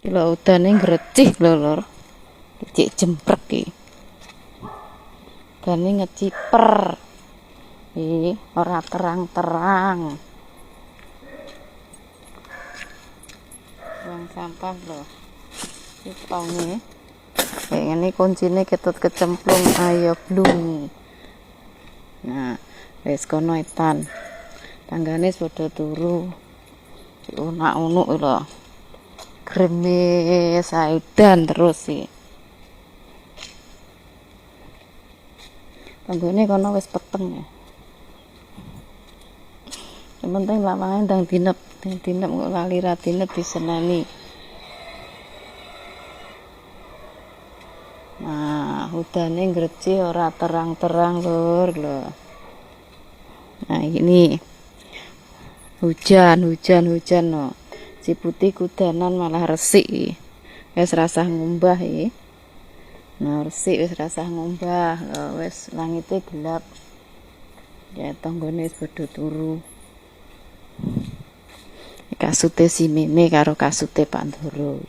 Iki lho udane ngrecih lho lur. Cek jemprek iki. Udane ngeciper. Ora terang-terang. Buang sampah lho. Sitonge. Ini kuncine ketut kecemplung ayo blung. Nah, wis kono etan. Tanggane padha turu. Unak-unuk lho. Gremes udan terus sih. Tanggane kono wis peteng ya. Yang penting lawangan ndang dinep kok lali ra dinep diseneni. Nah, udane ngrecih ora terang-terang lur lho. Nah, ini hujan no. Si putih kudanan malah resik iki. Wis rasah ngumbah iki. Nah, resik wis rasah ngumbah. Lho wis langite gelap. Ya tanggane wis padha turu. Kasute si Meme karo kasute Pak Ndoro.